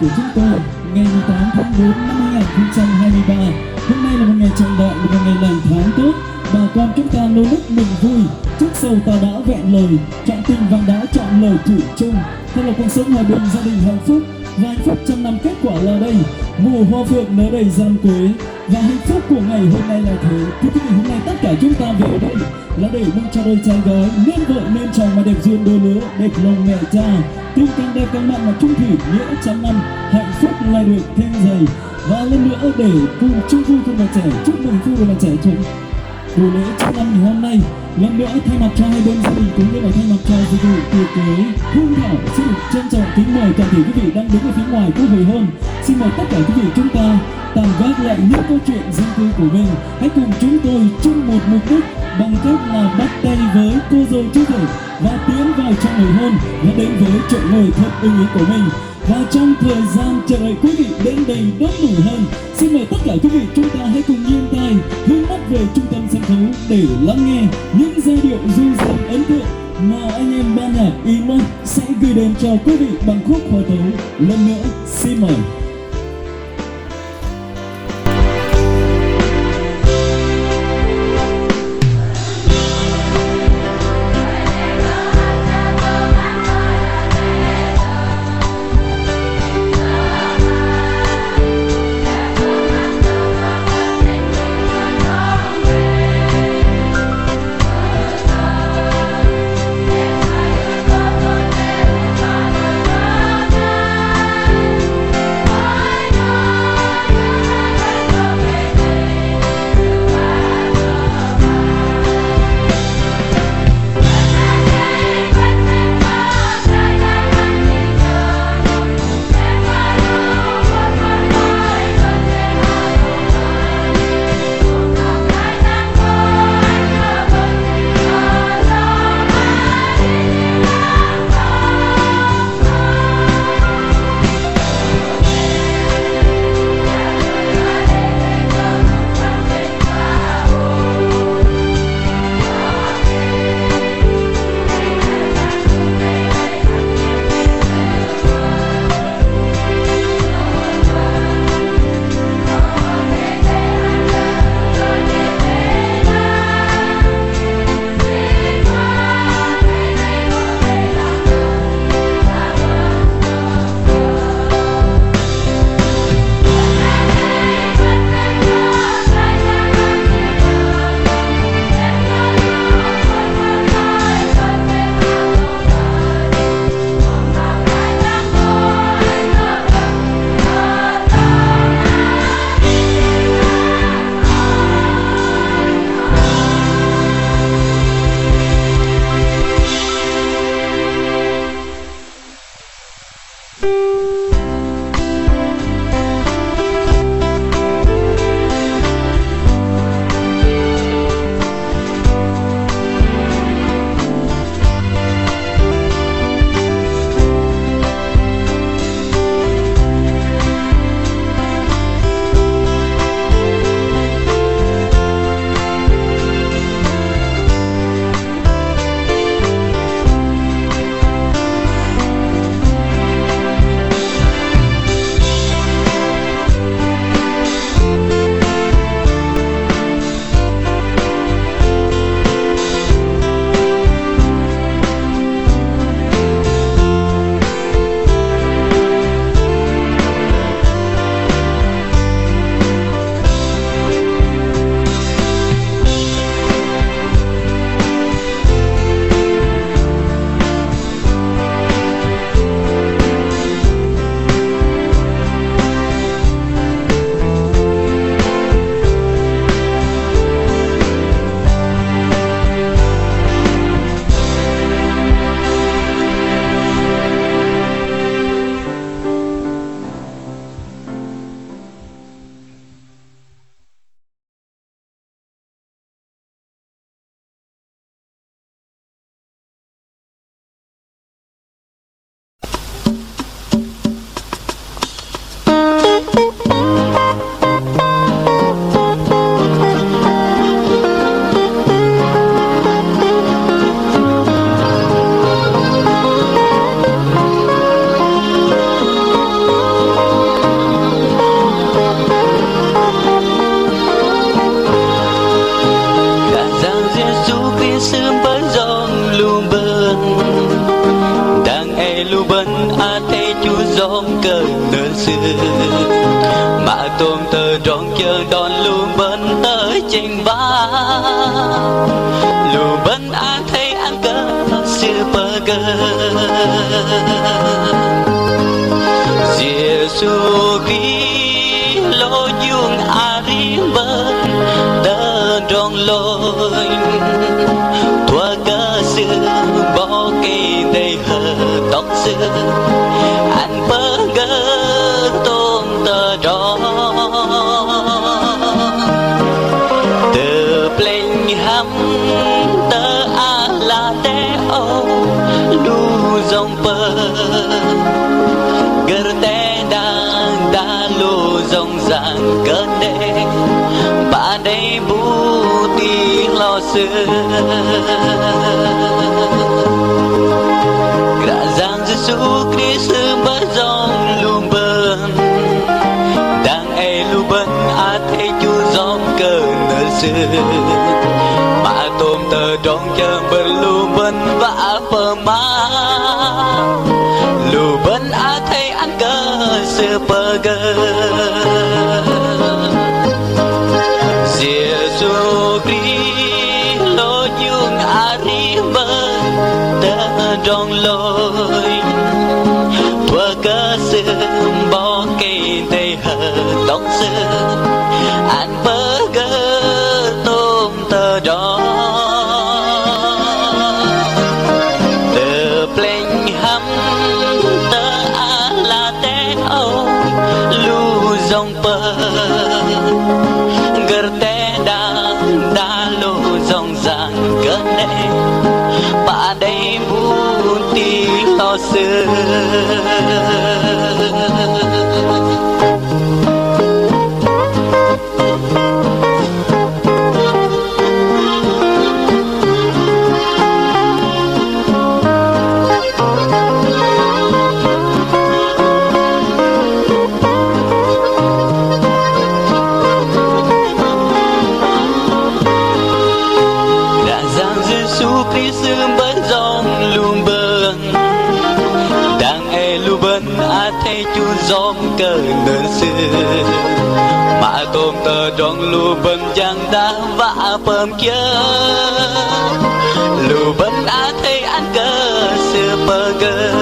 của chúng tôi ngày 18 tháng 4 năm 2023. Hôm nay là một ngày trọng đại, một ngày lành tháng tốt. Bà con chúng ta nô nức mừng vui, trước sau ta đã vẹn lời, chọn tình và đã chọn lời thủy chung. Thật là cuộc sống hòa bình, gia đình hạnh phúc và hạnh phúc trăm năm kết quả là đây. Mùa hoa phượng nở đầy gian quế và hạnh phúc của ngày hôm nay là thế. Thưa quý vị, hôm nay tất cả chúng ta về đây là để mong cho đôi trai gái nên vợ nên chồng mà đẹp duyên đôi lứa, đẹp lòng mẹ cha, tình càng đẹp càng mặn mà chung thủy nghĩa trăm năm, hạnh phúc lại được thêm dày. Và lần nữa để cùng chung vui cùng bà trẻ, chúc mừng vui của bà trẻ chúng buổi lễ trăm năm ngày hôm nay. Lần nữa thay mặt cho hai bên gia đình cũng như là thay mặt cho dịch vụ tiệc cưới Hương Thảo xin được trân trọng kính mời toàn thể quý vị đang đứng ở phía ngoài của hồi hôn. Xin mời tất cả quý vị chúng ta tạm gác lại những câu chuyện riêng tư của mình, hãy cùng chúng tôi chung một mục đích bằng cách là bắt tay với cô dâu chú rể và tiến vào trong hồi hôn và đến với chỗ ngồi thật ưng ý của mình. Và trong thời gian chờ đợi quý vị đến đây đón đủ hơn, xin mời tất cả quý vị chúng ta hãy cùng nghiêng tai hướng mắt về trung tâm sân khấu để lắng nghe những giai điệu du dương ấn tượng mà anh em ban nhạc Inox sẽ gửi đến cho quý vị bằng khúc hòa tấu. Lần nữa xin mời. nơi xưa mà tôm tơ tròn chờ đón luôn bên tới trên ba luôn bên anh thấy anh cơ xưa bơ cơ Giêsu Kitô dung arim bên tơ tròn lôi tua cơ xưa bỏ cây đầy hờ tóc xưa anh bơ cơ tôm tơ tròn từ pleng hăm tơ a la te o lu dòng bơ gờ te da lu dòng giang cơn đê ba đây bu ti lo xưa gra giang Giêsu Kitô bơ dòng lu bơ đang e lu bơ a thấy chu dòng cơn nơi xưa mà tôm tơ tròn chờ bơ lu bân và bơ má lu bân a thấy anh cơ xưa bơ gơ Giêsu Kitô dung arim bơ tơ tròn lôi tua cơ xưa bỏ cây tây hờ tóc xưa anh bơ gơ tôm tơ đó từ pleng hăm tơ a la te o lu dòng bơ gờ te da lu dòng giang cơn đê ba đây bu ti lo xưa gióm cờ nơi xưa mà tôm tơ tròn lù bên giang đá vã bơm chớ lù bên á thấy anh cơ xưa bơ gơ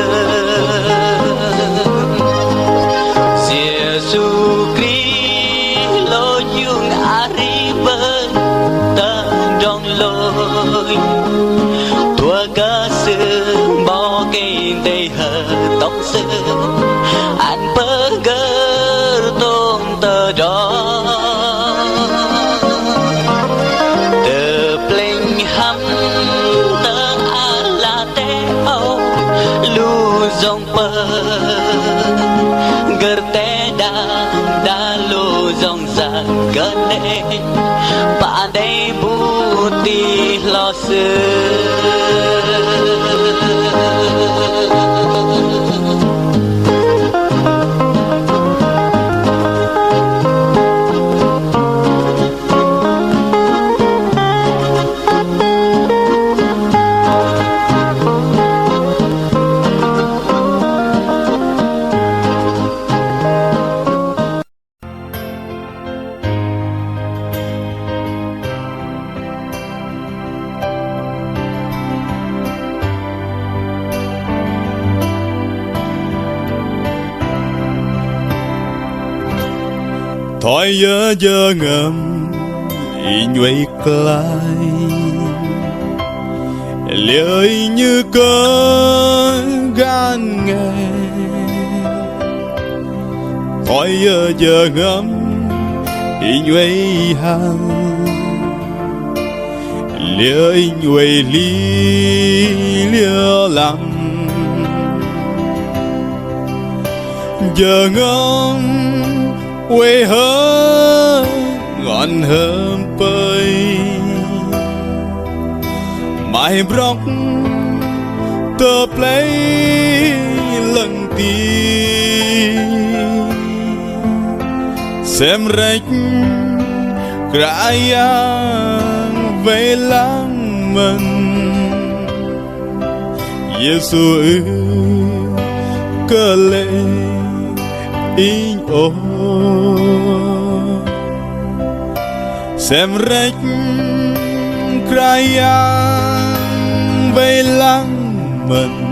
Giêsu Kitô dung arim bơ tơ tròn lôi tua cơ xưa bỏ cây đầy hờ tóc xưa anh bơ gơ tôm tơ đó từ pleng hăm tơ a la te o lu dòng bơ gờ te da lu dòng giang cơn đê ba đây bu ti lo xưa Thôi giờ ngầm ý nhuệ cላይ lời như cơn gan nghe Thôi giờ ngầm ý nhuệ hàng lời nhuệ lý lìa lắm giờ ngầm quê hơn ngọn hơn bơi mãi brock tơ play lần ti xem rách krayang về lăng mình Giêsu cơ lệ in ô xem rách krayang vây lăng mình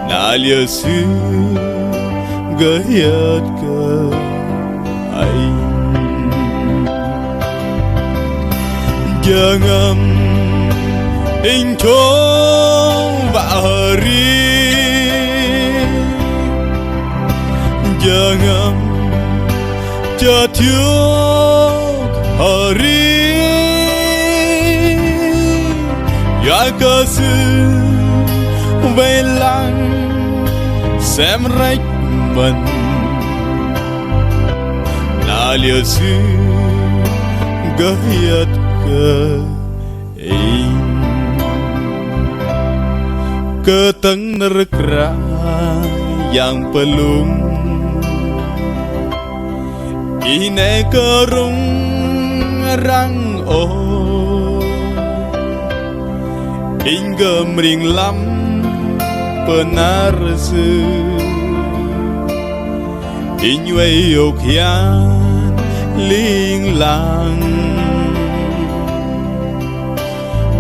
na lia sư gợi yết cơ anh giờ ngầm in chốn và ri giờ ngầm chờ thiếu hari ya cơ sư về lăng xem rách mình na lia sư gợi yết cơ keteng nerkra yang pelung ine kerung rang o hingga mering lam penar se inway yok yan ling lang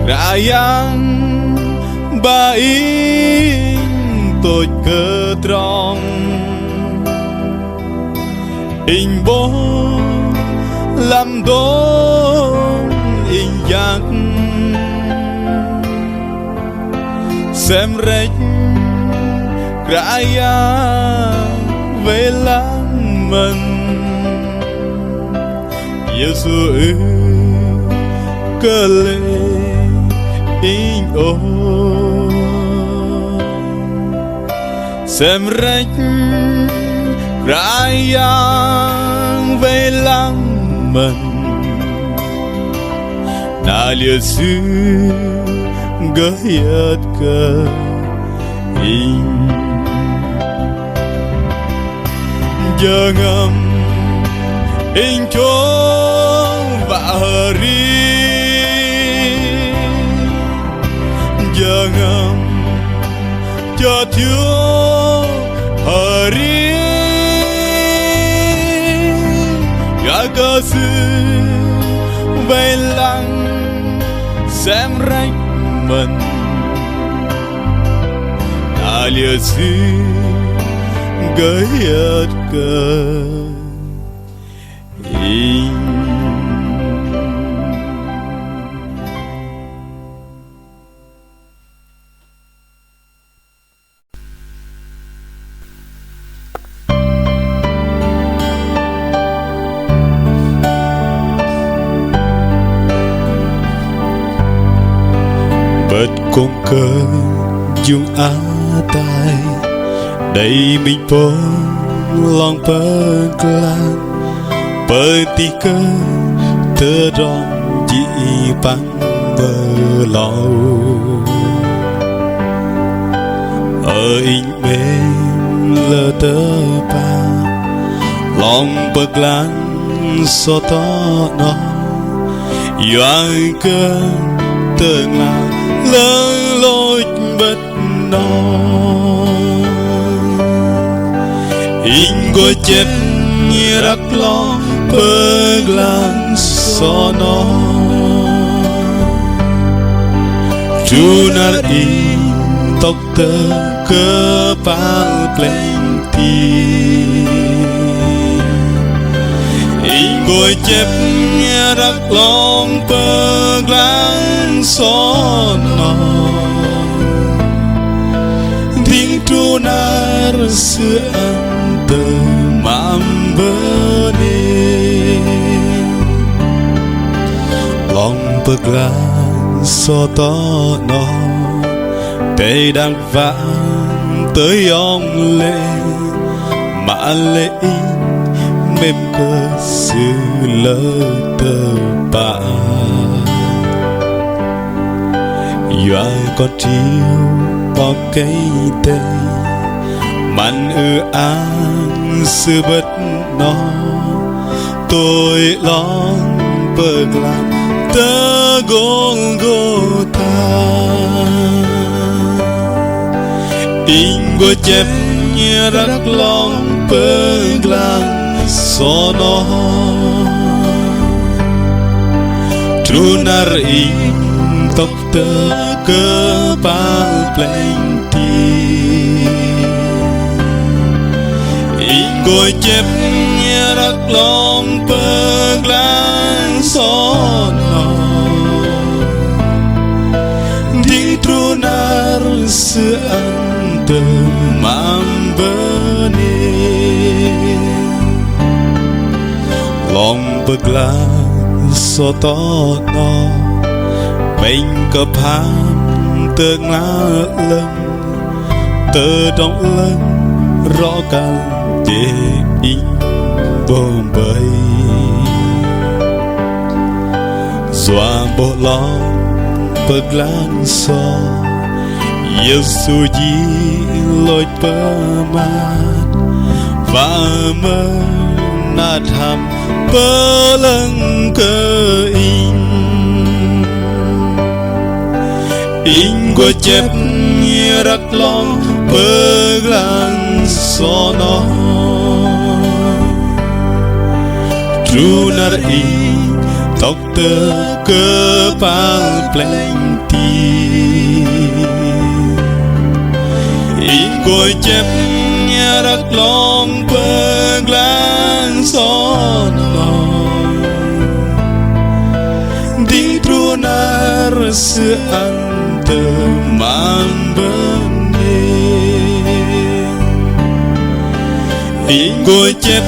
rayang baing tôi cơ trong in bố làm đốn in giặc xem rách raya về lăng mình Giêsu ơi cơ lệ in ô xem rách rayang về lăng mình na lia sư gợi yết cơ in giờ ngầm in chốn và ri giờ ngầm cho thiếu hari ya cơ sư về lăng xem rách mình na lia sư gợi yết cơ in bật con cờ dùng á tai đây mình phố lòng bơ lan bơ tí cơ tơ rong chỉ bằng bơ lâu ở in bên lơ tơ ba lòng bơ lan so to nó yoang cơ tơ ngà lơ lối bất nó in go chết như rắc lo bơ lan so nó chu na in tóc tơ cơ pal plenty in go chết như rắc lo bơ lan so nó tiếng tru nar xưa ăn từ mam bơ nê lòng bơ lan so to nó tê đang vang tới ông lệ mà lệ mềm cơ sự lỡ tơ bà yoai con chiếu bao cây tê mặn an sự bất nó tôi lon bơ lan tơ Golgotha in go chép รักลองเปิงกลางสอนอทรูนารีตกเตอเกอปาเปลงทีอิงโกยเจ็บรักลองเปิงกลางสอนอดิ้งทรูนาร์เสืออันเดิมมัมเบเนลองเปิงกลางสอตอนอmình có phám tơ ngã lưng tơ trong lưng rõ càng để in bông bầy doa bộ lo bực lang so Giêsu di lối bờ mát và mơ na tham bờ lưng cơ inอิงก็เจ็บรักลองเปิกลางสอนอทรูนารีตกเตอเกอปาเปลงทีอิงก็เจ็บรักลองเปิกลางสอนอดิ้งทรูนาร์เสืออันMambene Ingoi chep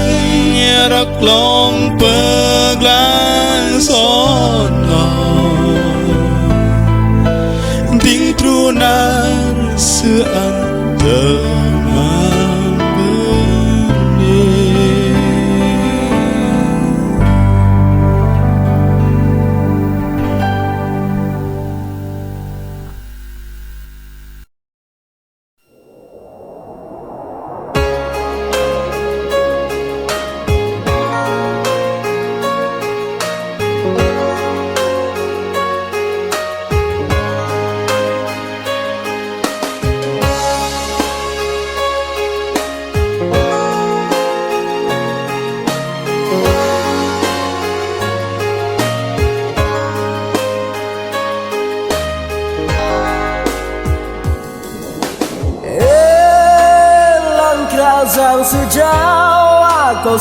rak long paglang sono Ding trunar sean rằng sự trao cầu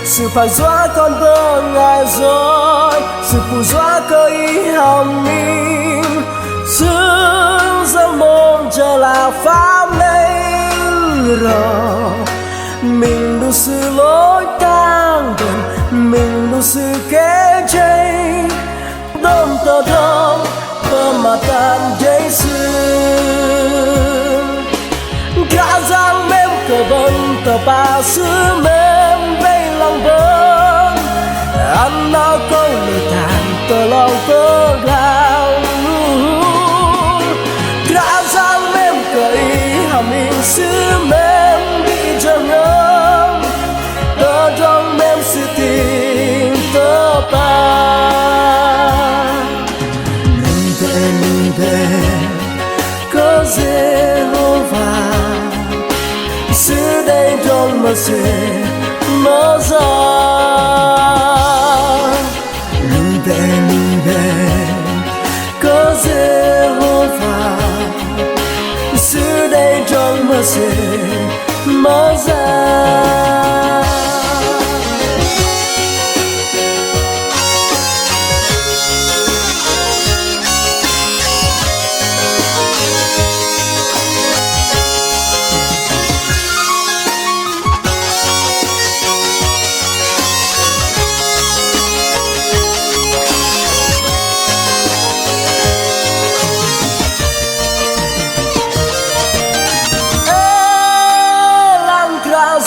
sự phản doa con bơ ngài rồi sự phù doa cơ ý hồng minh sự dân môn trở là pháp lên rồi mình đủ sự lối tăng gần mình đủ sự kế chây đâm tờ đông tờ mà tan dây cả giang mềm cờ vân tờ ba xứ mềm bay lòng vân ăn nó câu lời tàn tờ lòng tơ gạo cả giang mềm cờ ý hàm mình xứ mềm bị chờ ngâm tờ trong mềm sự tình tờ ba mình về có dễ hô vàng xứ đây trong mơ sẽ mở ra mình về có dễ hô vàng xứ đây trong mơ sẽ mở ra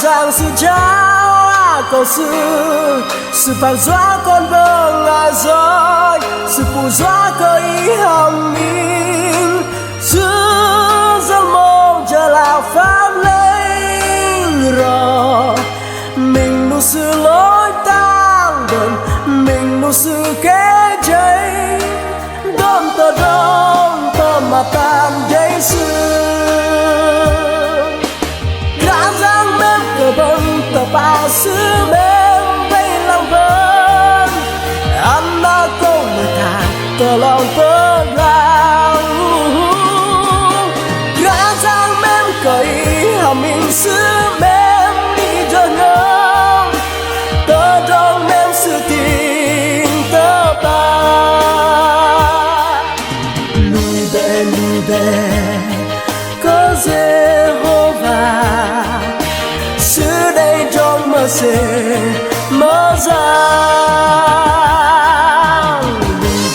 rằng sự trao cầu sự phản doa con vợ ngài rồi sự phù doa cơ ý hồng minh sự dân môn trở là pháp linh rồi mình đủ sự lối tăng gần mình đủ sự kế chây đom tờ đông tờ mà tan dây xưa sẽ mở ra.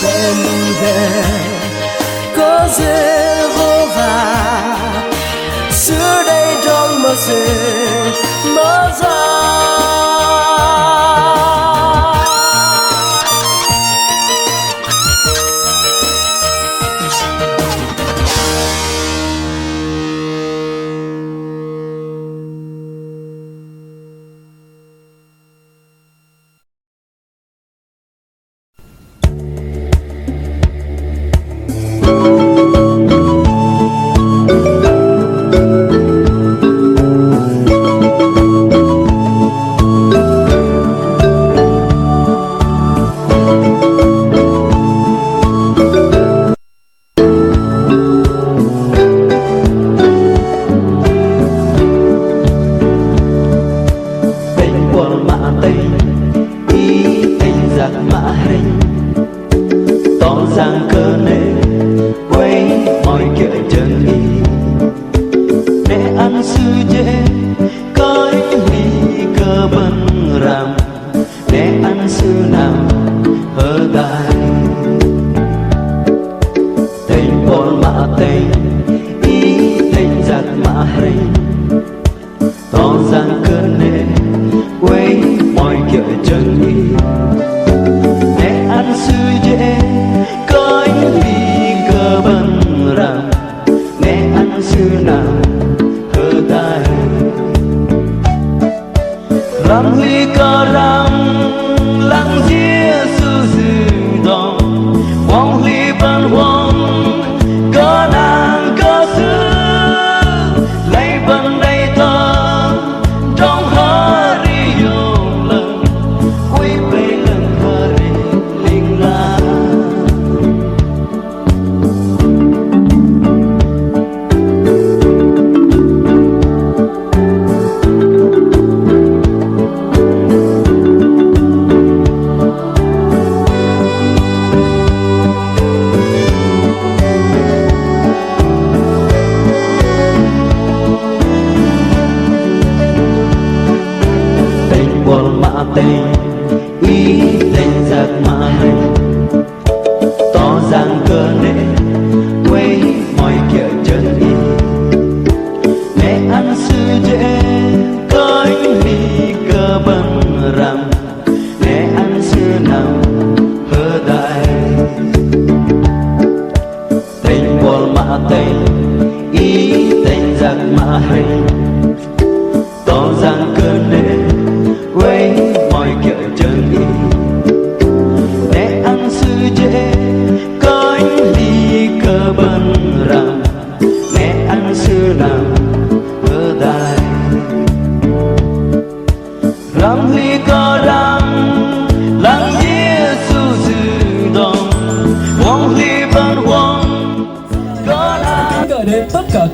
Đi về có dễ vô vàn xưa đây trong mơ sẽ mở ra.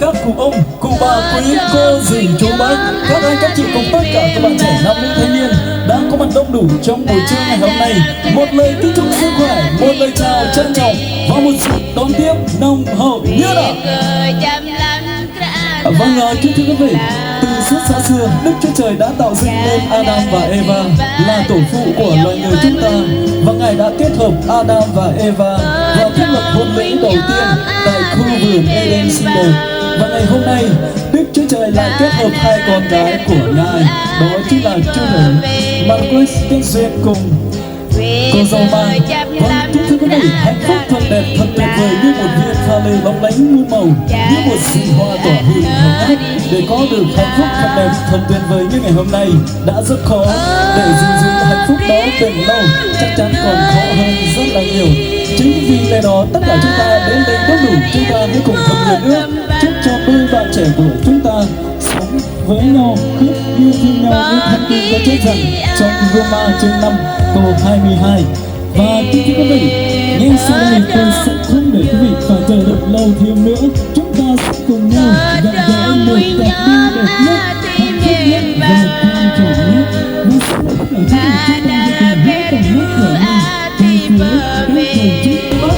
Các cụ ông, cụ bà, quý cô, dì, chú bác, các anh, các chị cùng tất cả các bạn trẻ, nam nữ thanh niên đang có mặt đông đủ trong buổi trưa ngày hôm nay. Một lời kính chúc sức khỏe, một lời chào trân trọng và một sự đón tiếp nồng hậu nhất ạ. Vâng, kính thưa quý vị, từ suốt xa xưa, Đức Chúa Trời đã tạo dựng nên Adam và Eva là tổ phụ của loài người chúng ta, và Ngài đã kết hợp Adam và Eva và thiết lập hôn lễ đầu tiên tại khu vườn Eden xinh đẹp. Và ngày hôm nay, Đức Chúa Trời lại kết hợp hai con gái của Ngài, đó chính là Chúa Trời Marcus kết duyên cùng cô dâu Ma. Vâng, kính thưa quý vị, hạnh phúc thật đẹp, thật tuyệt vời như một viên pha lê lóng lánh muôn màu, như một xì hoa tỏa hương hồng ác. Để có được hạnh phúc thật đẹp, thật tuyệt vời như ngày hôm nay đã rất khó. Để gìn giữ hạnh phúc đó bền lâu chắc chắn còn khó hơn rất là nhiều. Chính vì lẽ đó tất cả chúng ta đến đây đông đủ, chúng ta hãy cùng thầm nguyện ước chúc cho đôi bạn trẻ của chúng ta sống với nhau, biết yêu thương nhau như thánh kinh có chép rằng trong Roma chương 5 câu 22. Và kính thưa quý vị, ngay sau đây tôi sẽ không để quý vị phải chờ đợi lâu thêm nữa. Chúng ta sẽ cùng nhau gặp gỡ một cặp đôi đẹp nhất, hạnh phúc nhất và quan trọng nhất. Và sau đó tất cả chúng ta cùng hết tầm mắt của mình từ phía bên cầu chính bắc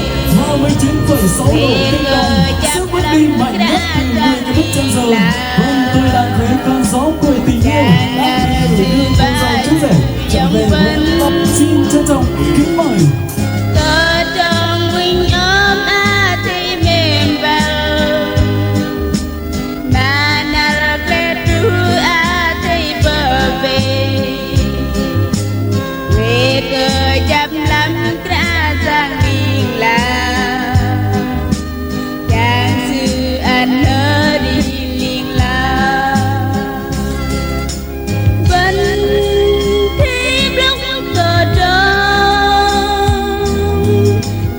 29,6 độ kinh đồng, sức bước đi mạnh nhất từ 10 km/h. Vâng, tôi đang thấy con gió của tình yêu đang theo đuổi đường con gió trân trọng kính mời Tờ trong huynh ôm a thì mềm vào mà nà lệ tru a thì bờ về cơ chăm lắm tra giang miền là chàng sư anh ở đi liền là vẫn thêm lúc cờ trông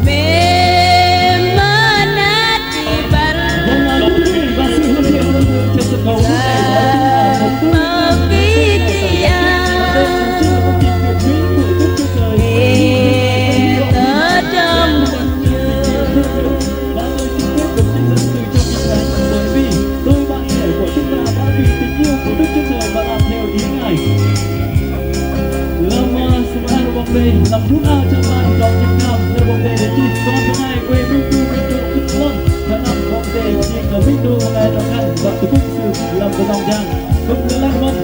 mềm mơ nát đi bắn và sự hân thiện trên sân khấu mơ ký chi tớ trong bởi vì đôi bạn trẻ của chúng ta đã vì tình yêu của Đức Chúa Trời mà làm theo ý Ngài. Làm Smart bóng đề làm thuốc A cho bạn trong Việt Nam theo bóng đề để chỉ con thứ hai quê Minh Du Minh Trụ Vĩnh Long đã nằm bóng đề chỉ ở Minh Du ngày trong ngày và từ phút sự làm từ dòng giang cùng với Lan Vân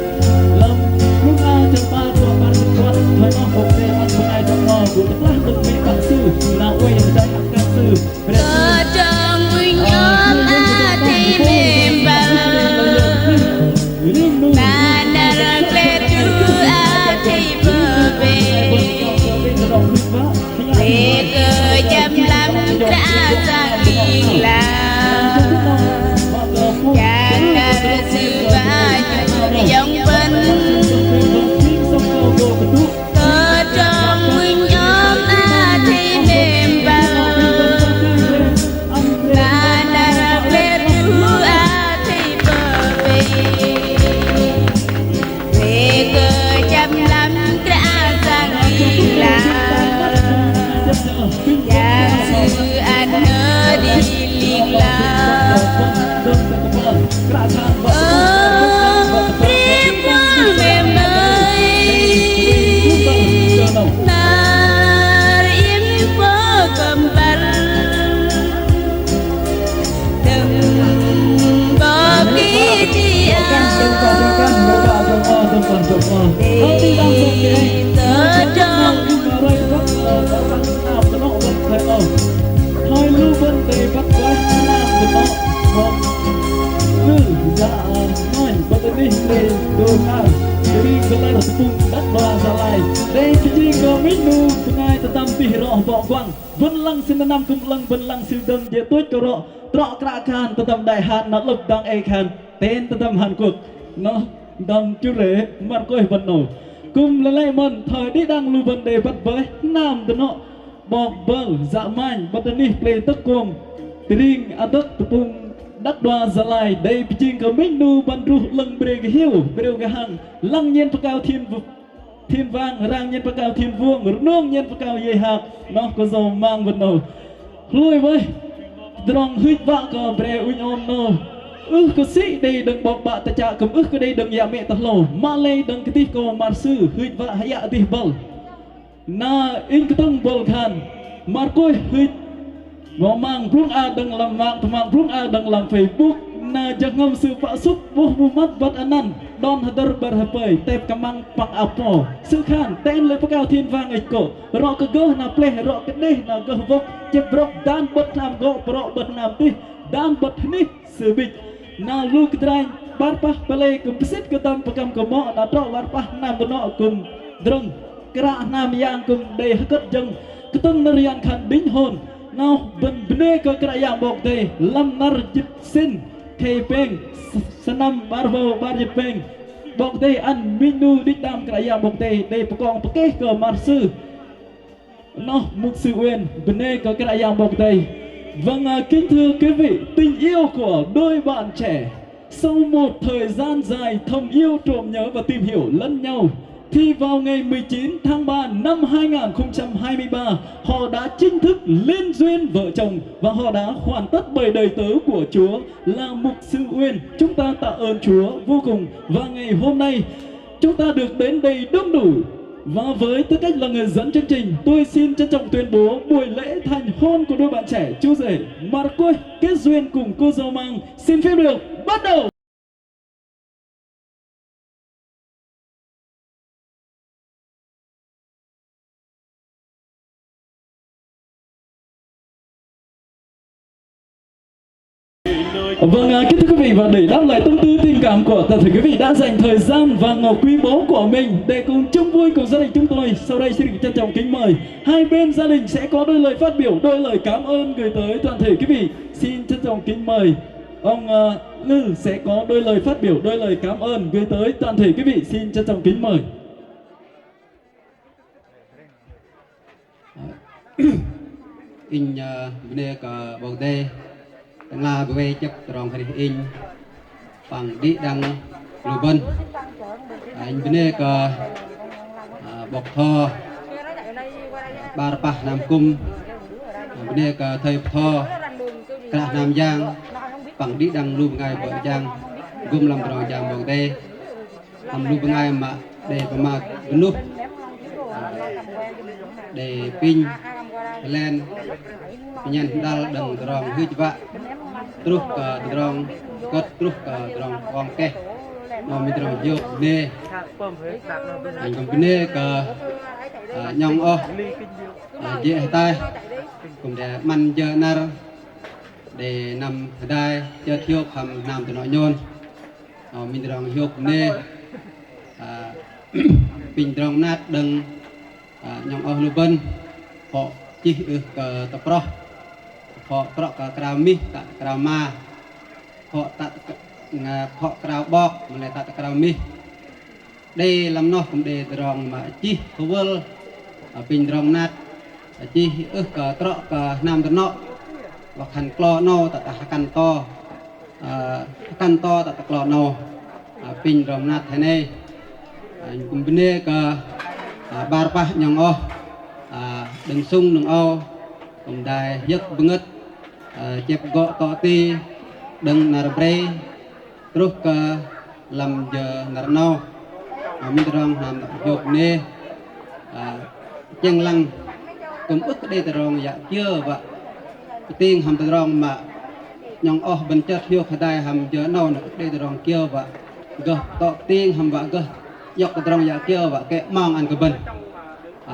làm thuốc A cho bạn của bạn quan thời nó bóng đề ăn của ai trong ngò của tất cả từng vị bạn sư là quê trái ăn các sư tớ trong huynh ôm a thì mềm vào mà nà lệ tru a thì bờ về cơ chăm lắm tra giang miền là chàng nà sư ba dòng vinh tớ trong huynh ôm a thì mềm vào mà nà lệ tru a thì bờ về cơ chăm lắm tra giang miền là chàng sư anh ở đi liền là riêng quan mềm ơi nà riêng phố cầm bắn đừng có ký chi tớ trong thôi lưu vấn đề bắt quái làm từ đó một dạ nói bắt đi để đồ nào để đi cái này là tung đất đoà ra lại đây chỉ có mấy nu ngay từ tâm tỉ rõ võ quang vân lăng xin năm cùng lăng vân lăng siêu đâm dễ tối cơ rõ rõ cả khan từ tâm đại hàn nó lục đang ai khan tên từ tâm Hàn Quốc nó đâm chú rể mặt coi vận nổ cùng là lại mần thời đi đang lưu vấn đề bắt với nam từ nó bọc vâng dạ mạnh bắt đi play tất cùng tiếng tức từ tung đất đoà ra lại đây chỉ có mấy nu ban ru lăng bề cái hiu bề cái hàng lăng nhiên cao thiên vang rang nhiên cao thiên vuông nương nhiên cao dây hạt nó có dầu mang vận nổ lui với drong hít vạ cờ bề uy ôm nô có sĩ đây đừng bọc bạ ta chạ cầm cái đây đừng dạ mẹ ta lồ ma lê đừng cái tí cô mà sư hít vạ hay dạ tí bal na in cái tông bal khan mà coi hít và mang prung a đừng làm mạng mang prung a đừng làm Facebook na jangan sự phá xúc vô mắt vật anan don hadar berhapai tep kamang pang apo sự khan tên lấy cao thiên vang ấy cổ rọ cái gơ na play rọ cái đây na gơ vok chép rọ dan bật nam gọ rọ bật nam ti dan bật ni sự bịch na lu cái trai bar pa play cùng sit cái tâm pakam cái mọ na rọ bar pa nam bật nọ cùng drong kra nam yang cùng đây cất dâng cái tông narian khan đính hồn nào bende ke kerajaan bokte lam nar jip sin kay peng senam barbo bar jip peng bokte an minu đi đam kerajaan bokte đây pokong pake ke marsu nó mục sự uyên bende ke kerajaan bokte vâng kính thưa quý vị tình yêu của đôi bạn trẻ sau một thời gian dài thầm yêu trộm nhớ và tìm hiểu lẫn nhau thì vào ngày 19 tháng 3 năm 2023 họ đã chính thức liên duyên vợ chồng và họ đã hoàn tất bởi đầy tớ của Chúa là mục sư Uyên. Chúng ta tạ ơn Chúa vô cùng và ngày hôm nay chúng ta được đến đây đông đủ. Và với tư cách là người dẫn chương trình, tôi xin trân trọng tuyên bố buổi lễ thành hôn của đôi bạn trẻ chú rể Marcos kết duyên cùng cô dâu Mang xin phép được bắt đầu. Vâng, kính thưa quý vị, và để đáp lại tâm tư tình cảm của toàn thể quý vị đã dành thời gian và ngọc quý báu của mình để cùng chung vui cùng gia đình chúng tôi. Sau đây xin được trân trọng kính mời hai bên gia đình sẽ có đôi lời phát biểu, đôi lời cảm ơn gửi tới toàn thể quý vị. Xin trân trọng kính mời ông Lư sẽ có đôi lời phát biểu, đôi lời cảm ơn gửi tới toàn thể quý vị. Xin trân trọng kính mời. In bine ka baude nga bwe chep trong hari in pang di dang luban in bine ka bok tho bar pah nam kum bine ka thầy tho kra nam giang pang di dang lu ngai bờ giang gum lam trong giang baude am lu ngai ma de pama nup de pin len nhân dal đằng rong hư vạ trúc rong cất trúc rong quang ke mà mình rong dọc nê anh cũng nê cả nhong o dễ tay cũng để man giờ nar để nằm đây cho thiêu hầm nằm từ nội nhôn mình rong dọc nê pin rong nát đằng nhong o lu bên họ chỉ ke tapro họ trọ ke krami tak krama họ tak họ krau bok male tak krami đây làm nó cũng để rong mà chi khowel pin rong nat chi ke trọ ke nam tno và khăn klo no tak kan to tak klo no pin rong nat thế này cũng bine ke bar pah nyong o đừng sung đừng ao cùng đài giấc bưng chép gọ tọ ti đừng nở bray trúc làm giờ nở nâu mình rong làm dục nê chân lăng cùng ức đây rong dạ chưa và tiên hầm rong mà nhong o bên chất hiu khadai hầm giờ nâu nè đây rong kia và gọ tọ tiên hầm và gọ dọc rong dạ kia và cái mang ăn cái bên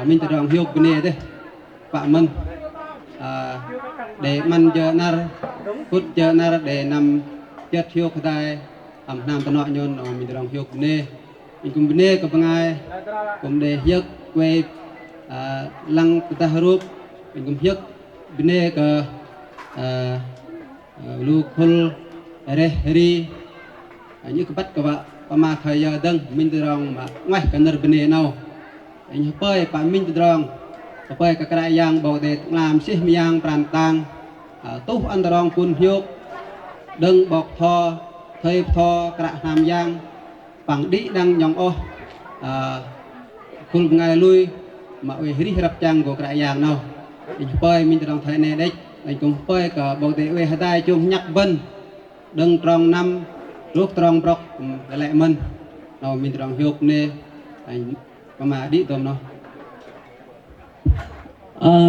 mình tự rong hiu bên này đấy Pak Men để man giờ nar phút giờ nar để nằm chất hiu khadai am nam tano nhon mình rong hiu ne mình cùng bên này có bằng ai cùng để giấc quay lăng ta harup mình cùng giấc bên này có lu khul ri như cái bắt các bạn pama khai giờ đăng mình rong mà ngoài cái nơi bên này nào anh hơi bạn mình rong hơi cái cái yang bảo để làm xí yang pràn tang tu ăn rong pun hiu đừng bọc thò thầy thò cả nam yang bằng đi đang nhong o cùng ngày lui mà uy hri rập trang của cái yang nào anh hơi mình rong thấy này đấy anh cũng hơi cả bảo để uy hai tay chung nhắc vân đừng tròn năm lúc tròn bọc lại mình nào mình rong hiu nè anh mà đi tôm nó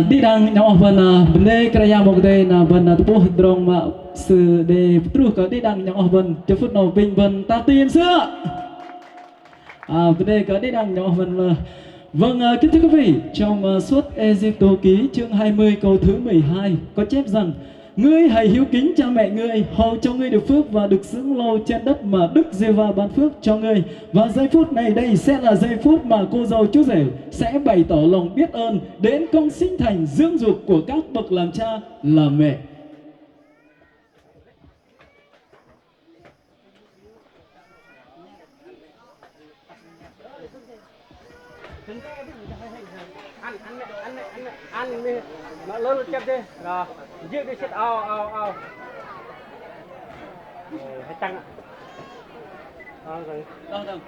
đi đang nhau phần vấn đề cái yang một đây là phần tu drong mà sự để tru có đi đang nhau phần cho phút nào bình phần ta tiền xưa vấn đề có đi đang nhau phần là vâng, kính thưa quý vị, trong suốt Ê-díp-tô ký chương 20 câu thứ 12 có chép rằng: ngươi hãy hiếu kính cha mẹ ngươi, hầu cho ngươi được phước và được dưỡng lâu trên đất mà Đức Giê-va ban phước cho ngươi. Và giây phút này đây sẽ là giây phút mà cô dâu chú rể sẽ bày tỏ lòng biết ơn đến công sinh thành dưỡng dục của các bậc làm cha làm mẹ. Anh nó lớn chép đi rồi giết đi chết ao hay tăng rồi đâu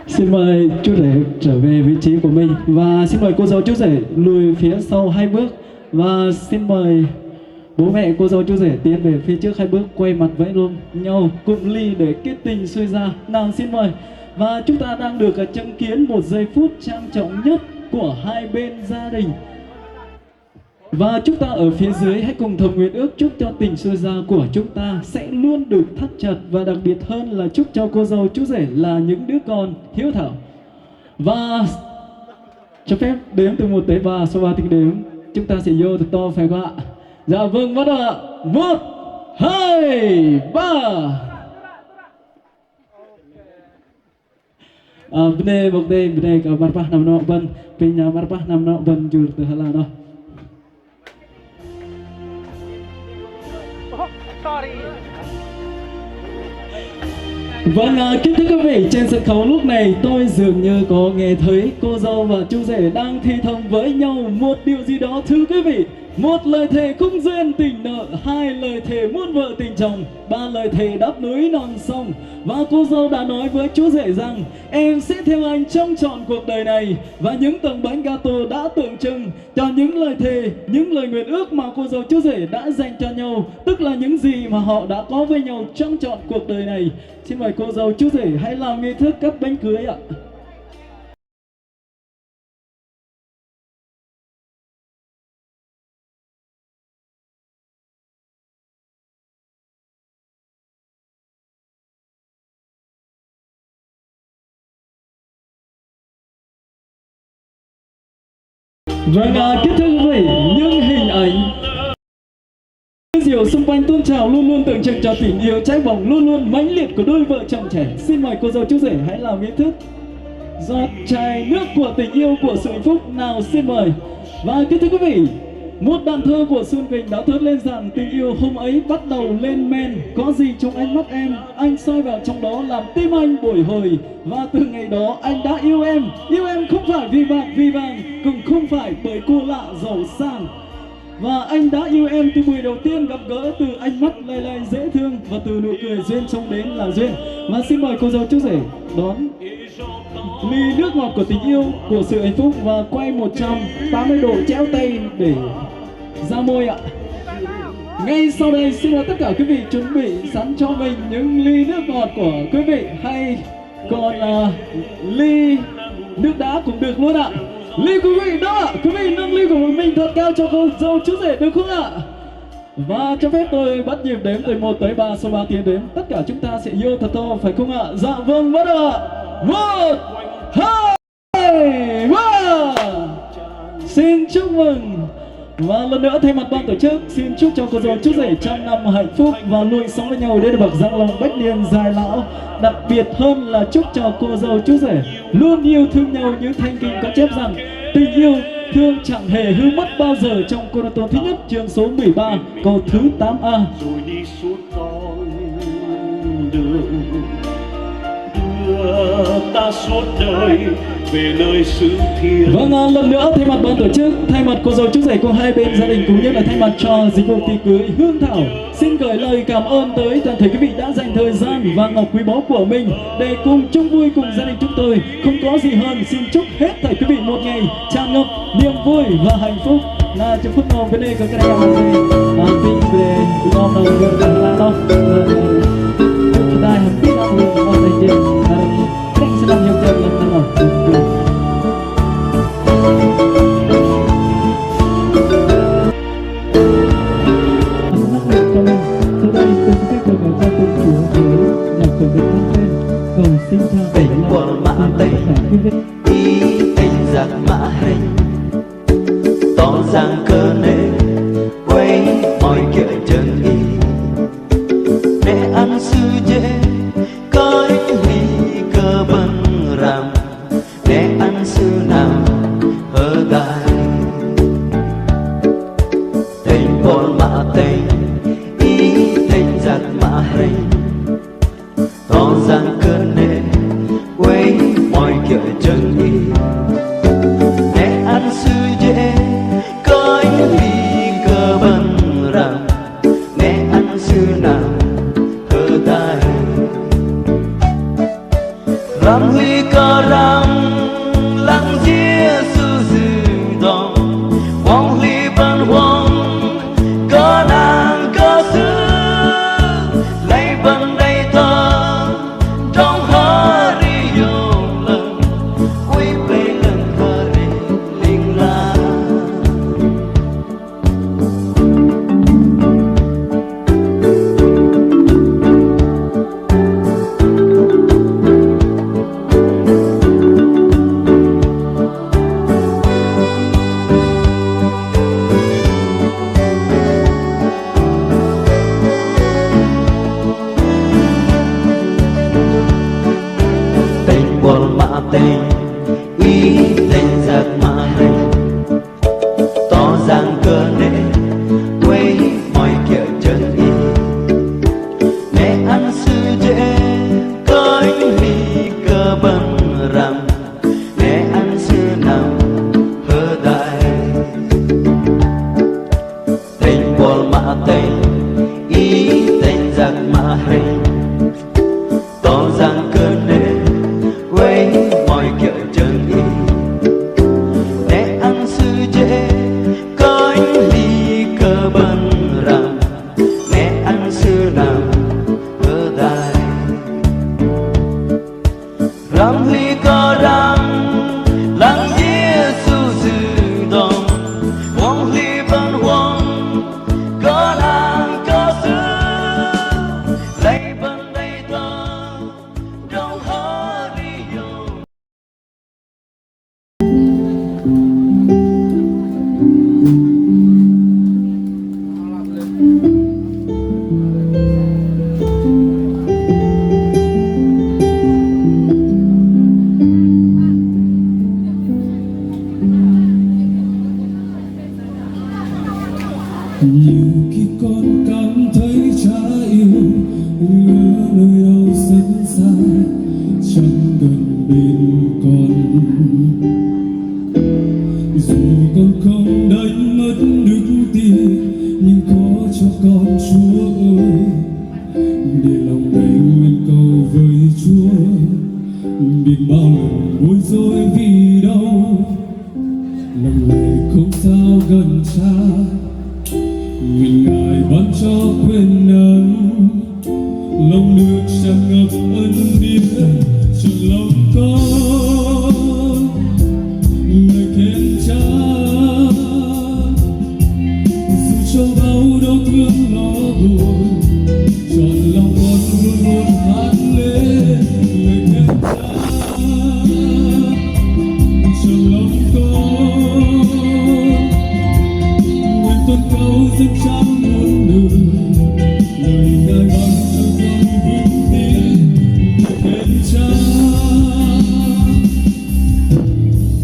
Xin mời chú rể trở về vị trí của mình và xin mời cô dâu chú rể lùi phía sau 2 bước và xin mời bố mẹ cô dâu chú rể tiến về phía trước 2 bước, quay mặt vẫy luôn nhau cụm ly để kết tình xuôi ra. Nào xin mời. Và chúng ta đang được chứng kiến một giây phút trang trọng nhất của hai bên gia đình. Và chúng ta ở phía dưới hãy cùng thầm nguyện ước chúc cho tình xuôi gia của chúng ta sẽ luôn được thắt chặt, và đặc biệt hơn là chúc cho cô dâu chú rể là những đứa con hiếu thảo. Và cho phép đếm từ 1 tới 3, sau 3 tiếng đếm chúng ta sẽ vô thật to, phải không ạ? Dạ vâng, bắt đầu ạ. 1, 2, 3. Bene bokde bene ka marpah nam no ban pinya marpah nam no ban jur tu hala no. Sorry. Vâng, kính thưa quý vị, trên sân khấu lúc này tôi dường như có nghe thấy cô dâu và chú rể đang thì thầm với nhau một điều gì đó, thưa quý vị. 1 lời thề không duyên tình nợ, 2 lời thề muôn vợ tình chồng, 3 lời thề đắp núi non sông. Và cô dâu đã nói với chú rể rằng em sẽ theo anh trong trọn cuộc đời này. Và những tầng bánh gato đã tượng trưng cho những lời thề, những lời nguyện ước mà cô dâu chú rể đã dành cho nhau, tức là những gì mà họ đã có với nhau trong trọn cuộc đời này. Xin mời cô dâu chú rể hãy làm nghi thức cắt bánh cưới ạ. Vâng, kính thưa quý vị, những hình ảnh diệu xung quanh tôn trào luôn luôn tượng trưng cho tình yêu cháy bỏng luôn luôn mãnh liệt của đôi vợ chồng trẻ. Xin mời cô dâu chú rể hãy làm nghi thức giọt chai nước của tình yêu, của sự hạnh phúc. Nào xin mời. Và kính thưa quý vị, một đàn thơ của Xuân Quỳnh đã thốt lên rằng tình yêu hôm ấy bắt đầu lên men, có gì trong ánh mắt em, anh soi vào trong đó làm tim anh bồi hồi. Và từ ngày đó anh đã yêu em không phải vì bạc vì vàng, cũng không phải bởi cô lạ giàu sang. Và anh đã yêu em từ buổi đầu tiên gặp gỡ, từ ánh mắt lay lay dễ thương và từ nụ cười duyên trong đến là duyên. Và xin mời cô dâu chú rể đón ly nước ngọt của tình yêu, của sự hạnh phúc và quay 180 độ chéo tay để ra môi ạ. Ngay sau đây xin mời tất cả quý vị chuẩn bị sẵn cho mình những ly nước ngọt của quý vị, hay còn ly nước đá cũng được luôn ạ. Ly quý vị đó, quý vị nâng ly của mình thật cao cho cô dâu chú rể được không ạ? Và cho phép tôi bắt nhịp đếm từ 1 tới 3, sau 3 tiếng đếm tất cả chúng ta sẽ vô thật to, phải không ạ? Dạ vâng, bắt đầu ạ. 1, 2, 3. Xin chúc mừng. Và lần nữa thay mặt ban tổ chức xin chúc cho cô dâu chú rể trăm năm hạnh phúc và luôn sống với nhau đến bậc răng long bách niên dài lão. Đặc biệt hơn là chúc cho cô dâu chú rể luôn yêu thương nhau như Thanh Kinh có chép rằng tình yêu thương chẳng hề hư mất bao giờ, trong Cô Đô Tôn thứ nhất chương số 13 câu thứ 8A. Rồi đi suốt con đường đưa ta suốt đời về nơi xứ thiêng. Vâng, lần nữa thay mặt ban tổ chức, thay mặt cô dâu chú rể của hai bên gia đình, cũng như là thay mặt cho dịch vụ tiệc cưới Hương Thảo, xin gửi lời cảm ơn tới toàn thể quý vị đã dành thời gian và ngọc quý báu của mình để cùng chung vui cùng gia đình chúng tôi. Không có gì hơn, xin chúc hết thảy quý vị một ngày tràn ngập niềm vui và hạnh phúc. Là chúc phút nồng bên đây có cái này pin về ngon nồng được là đâu chúng ta hãy biết ăn được ngon này chứ cách sẽ làm nhiều chuyện lần nào. Tình của mã tình ý tình giặc mã hình tỏ ràng cơ nên quay mọi kiểu chân ý để ăn sư dễ coi ly cơ bần rằm để ăn sư nào hơ gai tình của mã tình ý tình giặc mã hình tỏ ràng cơ nên quay mọi kiểu chân ý để ăn sư dễ coi ly cơ bần rằm để ăn sư nào hơ tai rằm ly cơ rằm lăng dĩa sư dư dòng hoàng ly ban hoàng cơ nàng cơ sư lấy bằng đầy thơ trong hơ ri yêu lần quý về lần tình giặc mà hình tỏ ràng cơ nế quay mọi kiểu chân y mẹ ăn sư dễ coi ly cơ bần rằm mẹ ăn sư nằm hơ đại tình bồn mà tình ý tình giặc mà hình tỏ ràng cơ nế quay mọi kiểu chân y mẹ ăn sư dễ coi ly cơ bần rằm mẹ ăn sư nằm hơ đại rằm ly cơ rằm lắng Giêsu sư đồng hoang ly bên hoang có nàng có sư lấy bên đây ta trong hơ đi dầu. Nhiều khi con cảm thấy chả yêu nhớ nơi đâu rất xa chẳng gần bên con dù con không đánh mất đức tin nhưng có cho con Chúa ơi để lòng mình nguyện cầu với Chúa biết bao lần bối rối vì đâu lòng này không sao gần xa nguyện Ngài ban cho quyền năng lòng nước tràn ngập ân điển trong lòng con người khen cha dù cho bao đau thương lo buồn trọn lòng con luôn luôn hát lên người khen cha trong lòng con nguyện tuân cao dân trang muôn đời lời Ngài ban cho con vững tin người khen cha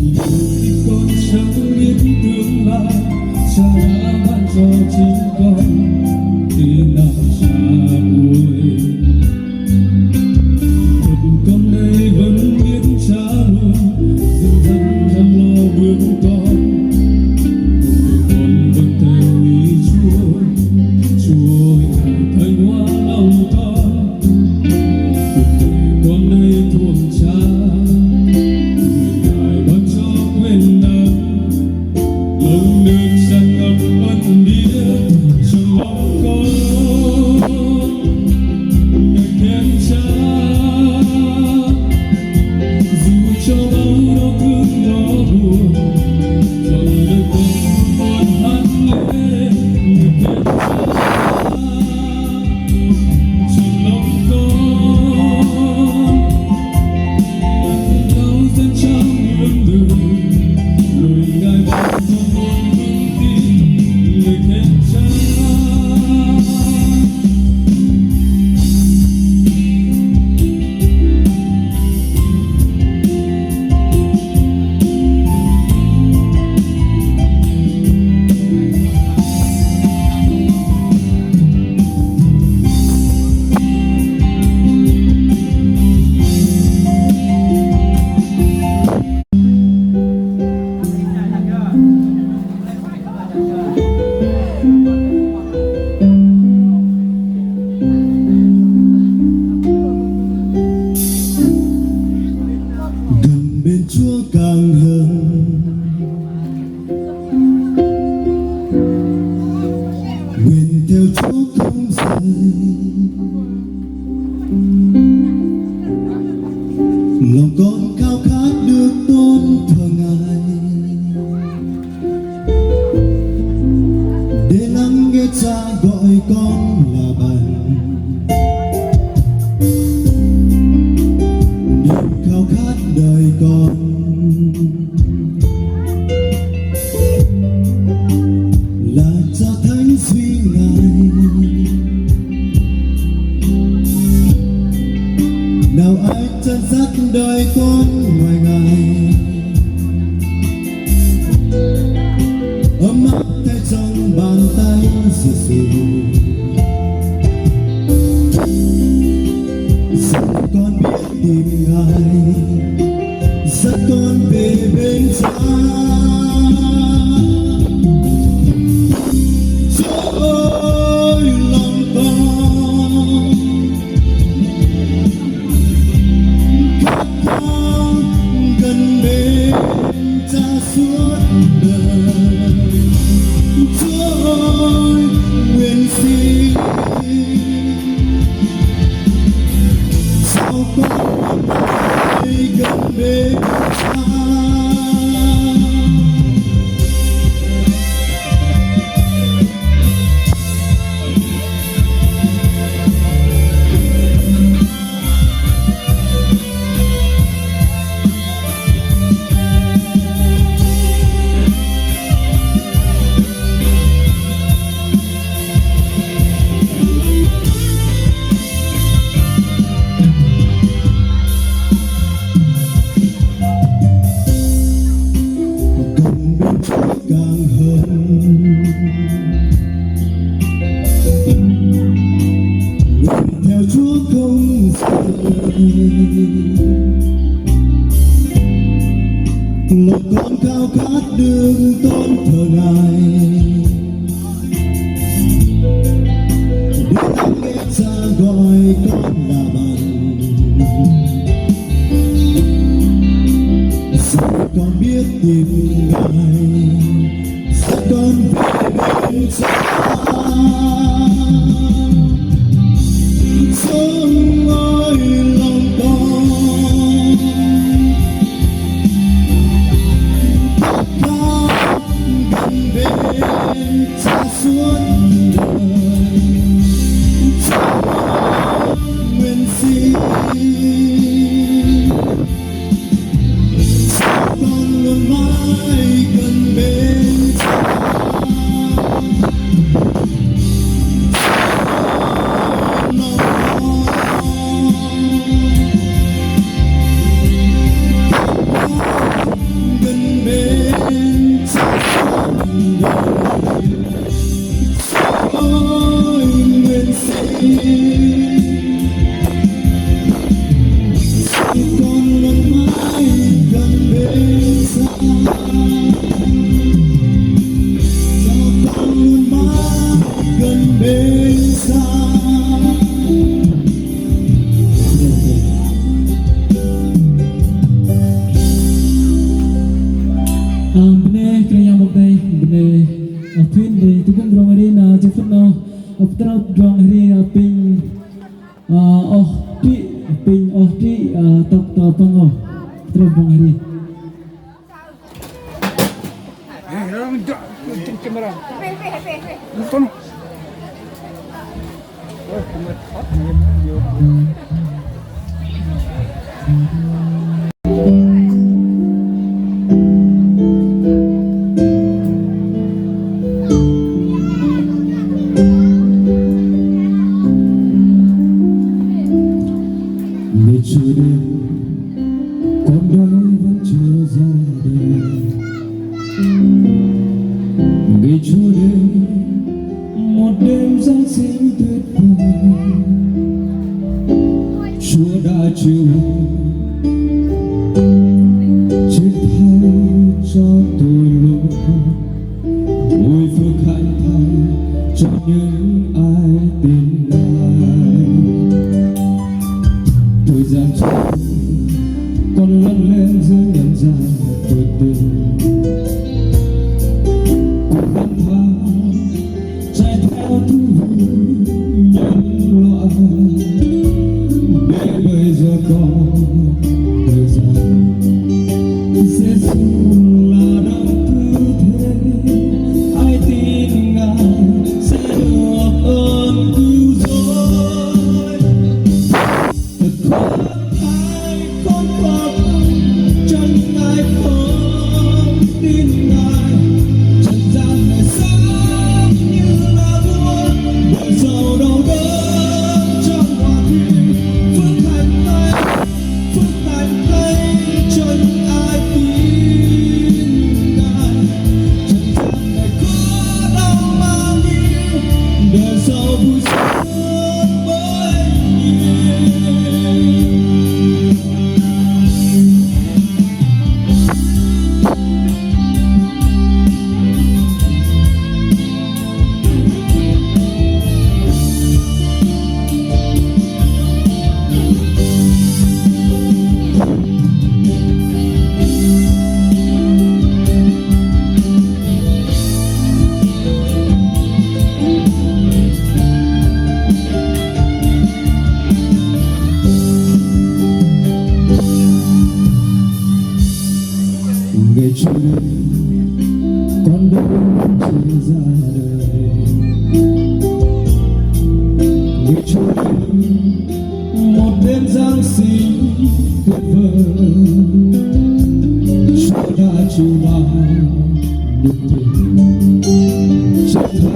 dù khi con chẳng biết tương lai cha đã ban cho chính con thế nào cha ơi thật con đây vẫn biết cha luôn dìu dắt chăm lo bước con con vẫn theo ý Chúa Chúa Ngài thanh hóa lòng con con đây thuộc cha Ngài ban cho quyền năng lòng nước tràn ngập ân điển trong lòng con Ngài khen cha dù cho bao đau thương lo buồn trọn đời con buồn hát lên người khen cha trong lòng con ngàn đau dân trang muôn đời lời Ngài ban cho con vững tin người khen cha. gần bên Chúa càng hơn nguyện theo Chúa không rời lòng con khao khát được tôn thờ Ngài để lắng nghe cha gọi con là bạn niềm khao khát đời con là cha thánh duy Ngài nào ai chân dắt đời con ngoài Ngài về bên cha ơi lòng con gần bên cha suốt đời. Chúa ơi nguyện xin sao con đây gần bên cha. Càng hơn nguyện theo Chúa không rời, lòng con khao khát đường tôn thờ Ngài để lắng nghe Cha gọi con là bạn. Sao con biết tìm Ngài, con về bên cha. Sông ơi lòng con khát gần bên cha suốt đời. Cha nguyện xin sao con luôn mãi gần bên cha. Benar kerana bukti benar twin di tubuh drong hari na jeput na putra drong hari na ping ti top topang putra drong hari. Chưa đến con đói vẫn chưa ra đời. Ngày Chúa đến một đêm Giáng sinh tuyệt vời. Chúa đã chịu chết thay cho tôi lỗi, ôi phước hạnh thay cho những ai tin Ngài. Thời gian trôi con lớn lên giữa nhân gian tuyệt tình, con lang thang chạy theo thú vui nhân loại, để bây giờ có thời gian Giêsu là đấng cứu thế, ai tin Ngài sẽ được ơn cứu rỗi. Thật khó ai con khó chân ai không tin Ngài, trần gian này sáng như là buồn buồn sầu đau đớn trong hòa thi. Phước hạnh thay cho những ai tin Ngài, trần gian này khó đau bao nhiêu, đời sau vui sướng bấy nhiêu. Ngày chưa đến con vẫn chưa ra đời. Ngày chưa đến một đêm Giáng sinh tuyệt vời, cho đã chiều nào niềm tin sẽ thay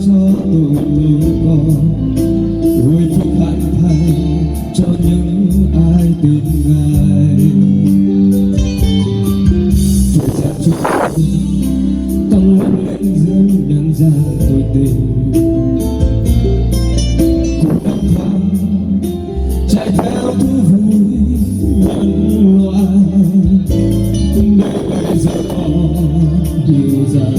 cho tôi lối con vui phúc hạnh thay cho những ai tin Ngài. Thời gian trôi con lấp lánh dương đơn giản tôi tình cùng năm tháng chạy theo thú vui nhân loại, để bây giờ con hiểu rằng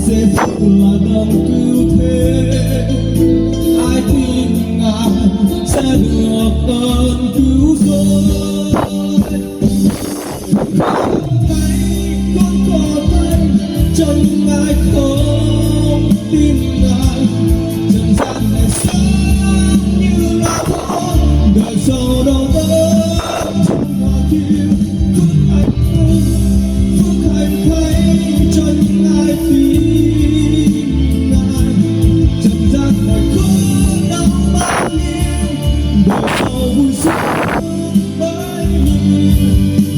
giây phút là đấng cứu thế, ai tin Ngài sẽ được ơn cứu rỗi. Con có tay cho những ai không tin Ngài, trần gian này sáng như lá thôi, đời giàu đâu đó trong hoa kia phúc hạnh thay cho những ai tin Ngài, trần gian này không đau bao nhiêu, đời giàu vui sướng bấy nhiêu.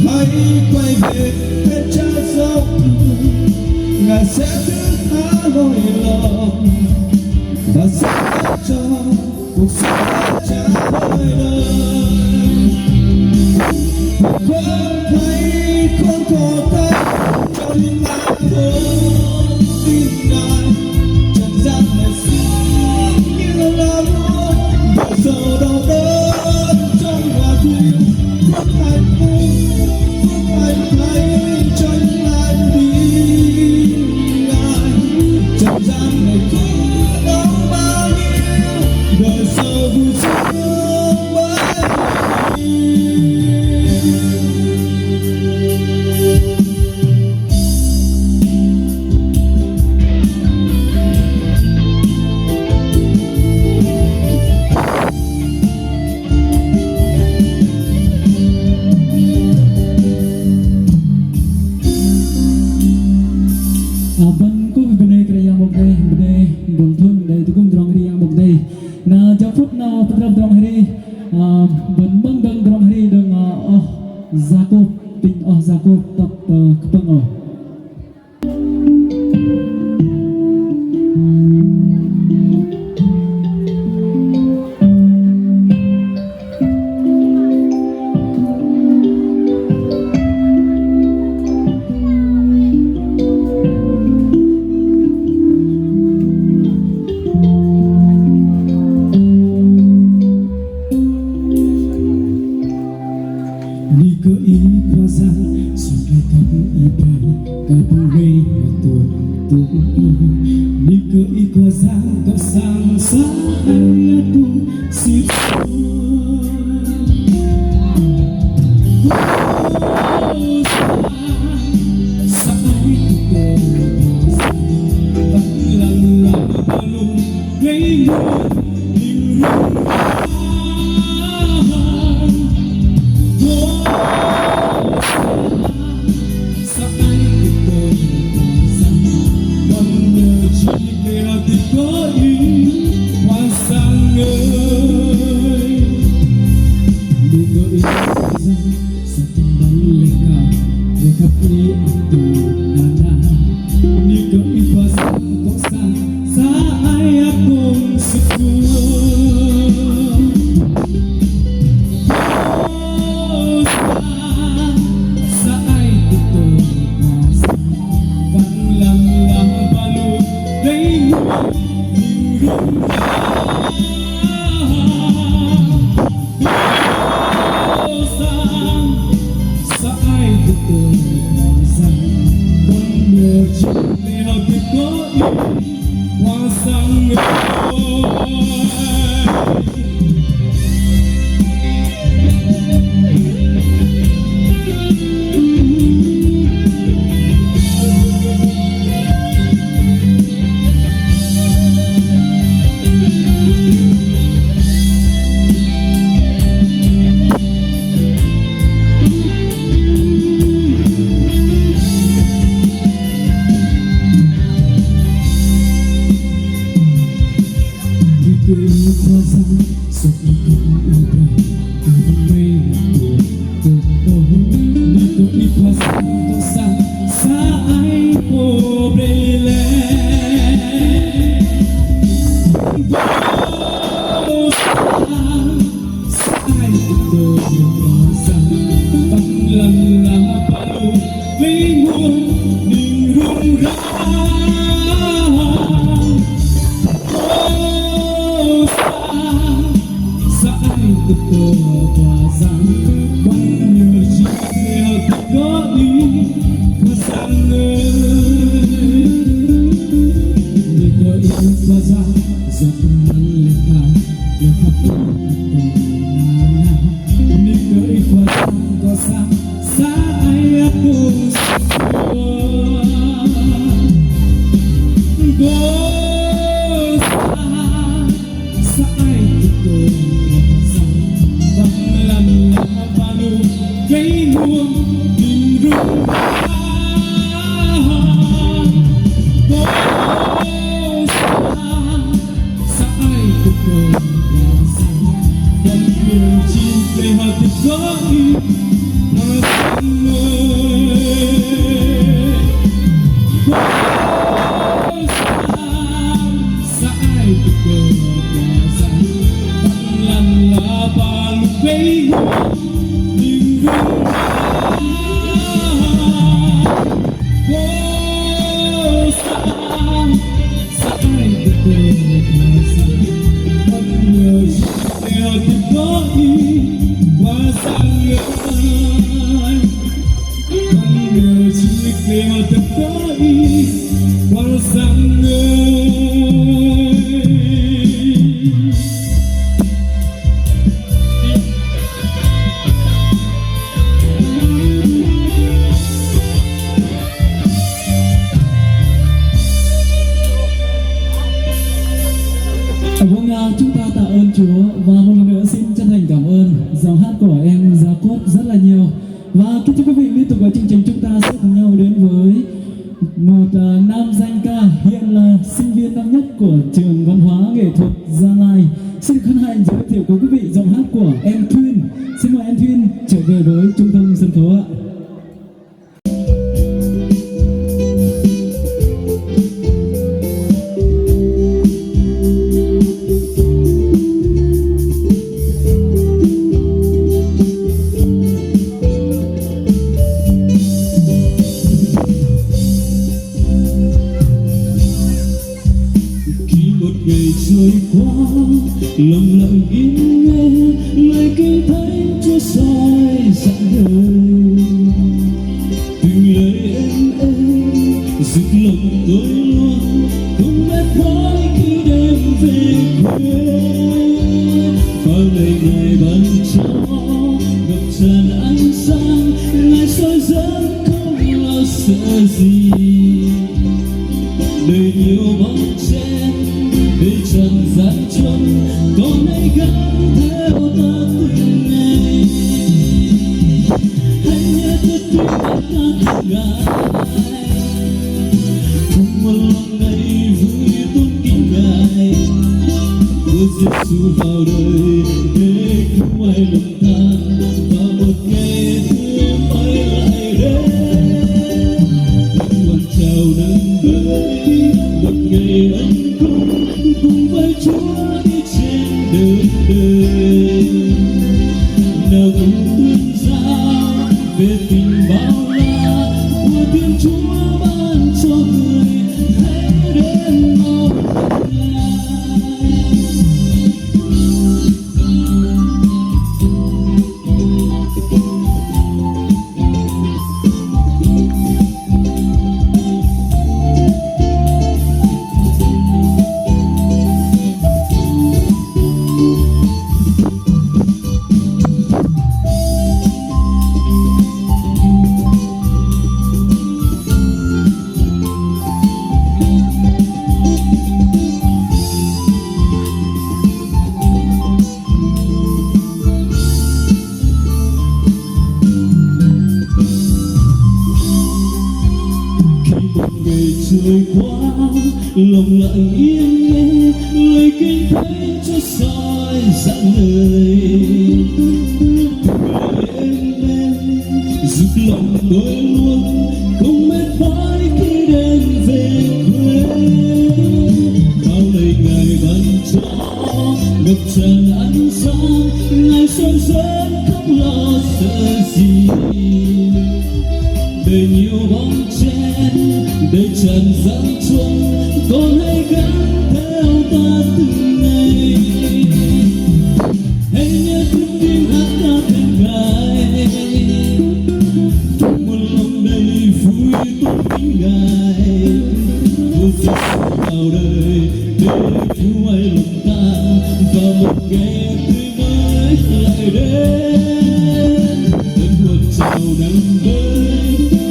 Hãy quay về bên cha dấu, Ngài sẽ thứ tha lỗi lầm và sẽ cho cuộc sống trả lời đời. Con thấy con có tay cho những ai không tin Ngài, trần gian này sáng như là lúa, đời giàu đau đớn trong hòa quyện phúc hạnh thay cho những ai tin Ngài, trần gian này không đau bao nhiêu, đời giàu vui sướng bấy nhiêu. Bên có bên đây cái yang một đây bên đây đồng thôn đây tôi cũng trồng cái yang một đây na trong phút nào tôi trồng hari bên băng đằng trồng hari đằng Jacob pin Jacob tập kepeng ni cơ ý qua ra rồi ngày thắm ý bờ cả bông mây mà tuột tuột ni cơ ý qua ra có sang sáng anh tu xin qua sang to sang xa ai pobrele sai tôi có rằng bằng lần là bao với nguồn đừng run rã sai tôi có rằng bằng nhờ chỉ theo có đi và sang người có yêu và rằng giọt mặn lên cao lên khắp nơi qua có sang xa ai aku go xa ai tôi sang bằng lần là panu gây nguồn tình rung go xa ai tôi sang bằng người chỉ để họ tự có đi Chúng ta tạ ơn Chúa và một lần nữa xin chân thành cảm ơn dòng hát của em Jacob rất là nhiều. Và kính thưa quý vị, liên tục vào chương trình chúng ta sẽ cùng nhau đến với một nam danh ca hiện là sinh viên năm nhất của trường văn hóa nghệ thuật Gia Lai. Xin hân hạnh giới thiệu với quý vị dòng hát của em Thuyên. Xin mời em Thuyên trở về với trung tâm sân khấu ạ. Trôi qua lòng lặng im nghe lời kinh thánh Chúa soi dặn đời, từng lời em giúp lòng tôi luôn không mệt mỏi khi đêm về quê. Vào ngày ngày ban cho ngập tràn ánh sáng, Ngài soi dẫn không lo sợ gì. Đời nhiều bóng chen để trần gian chân, con hãy gắng theo ta từng ngày. Hãy nhớ thật tuyệt tất cả từng ngày, cùng một lòng đầy vui tôn kính Ngài. Chúa Giêsu vào đời để cứu ai lầm than, và một ngày thương mới lại đến. Con chào nắng tới một ngày ân cùng với Chúa đi trên đường đời. Nào cùng tuyên giao về tình bao la của Thiên Chúa ban cho người, hãy đến mau trôi qua lòng lặng yên nghe lời kinh thánh Chúa soi dặn lời. Lời êm đêm giúp lòng tôi đời nhiều bóng chen đời trần gian chuông con hãy gắng theo ta từng ngày hãy nhớ tiếng tim hát ca thêm ngài một lòng đầy vui tôn kính ngài vô sự vào đời để cứu ai lòng ta và một ngày tươi mới lại đến đến một chào năm mới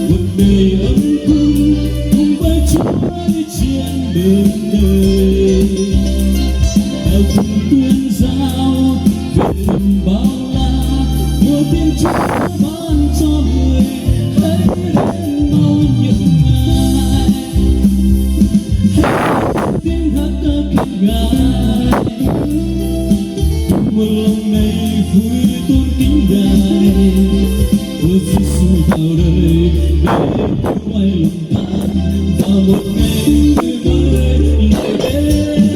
một đời ấm cúng cùng với Chúa đi trên đường đời theo cùng tuyên giao về tình bao la của tiếng Chúa ban cho người hãy đến mau những ngày tiếng hát ca khen ngài một lòng này vui tôn kính ngài Chúa Giêsu vào đời để cứu ai lòng ta và một ngày tươi mới lại đến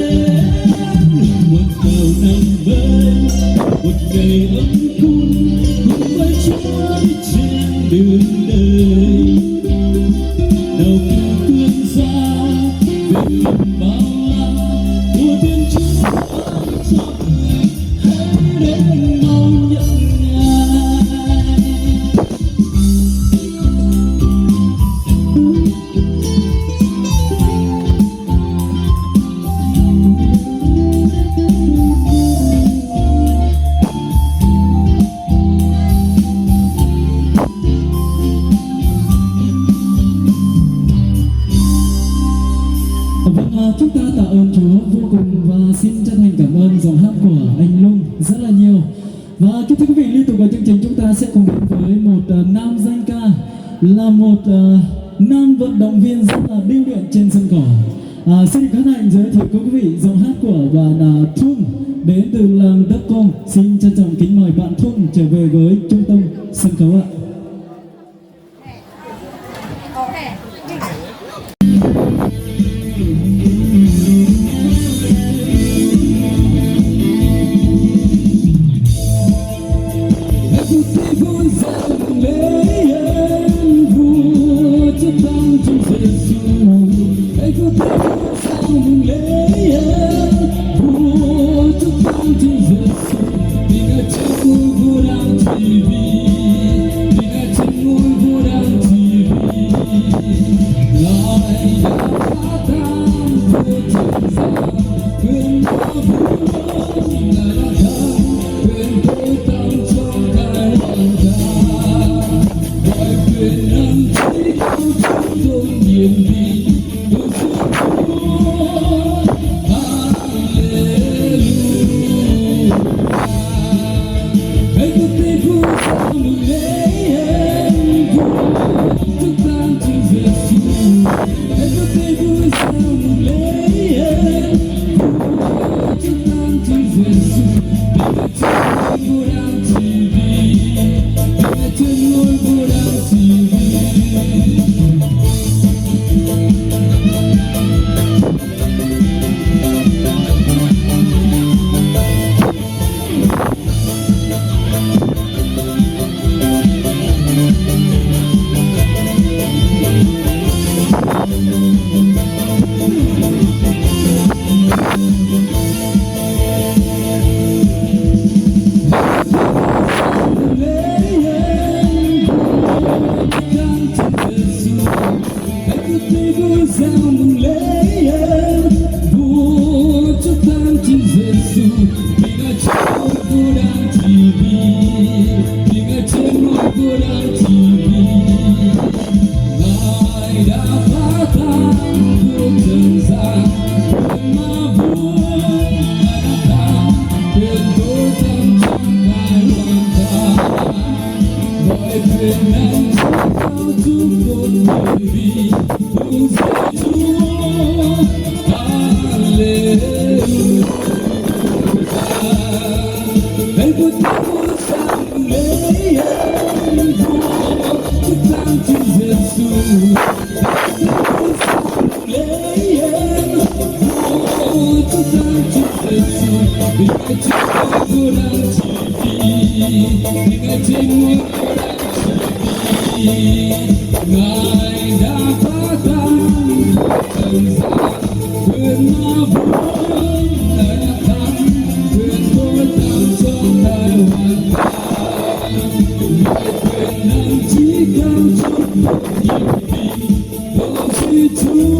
một chào năm mới một ngày ấm cúng cùng với Chúa đi trên đường đời nào cùng tuyên giao về tình bao la của Thiên Chúa cho người hãy đến mau nhận ngài. Vâng, chúng ta tạ ơn Chúa vô cùng và xin chân thành cảm ơn giọng hát của anh Lung rất là nhiều. Và kính thưa quý vị, liên tục vào chương trình chúng ta sẽ cùng đến với một nam danh ca, là một nam vận động viên rất là điêu luyện trên sân cỏ. Xin được hân hạnh giới thiệu với quý vị giọng hát của bạn Thun đến từ làng Đất Công. Xin trân trọng kính mời bạn Thun trở về với trung tâm sân khấu ạ. Hãy subscribe cho kênh Ghiền Mì Gõ để không bỏ lỡ những video hấp dẫn. Ngài đã phá tan thời gian quyền ma vương đã nhắc thắng quyền tôi tặng cho ngài hoàn quyền năng trí cao trong một nhiệm kỳ cầu suy Chúa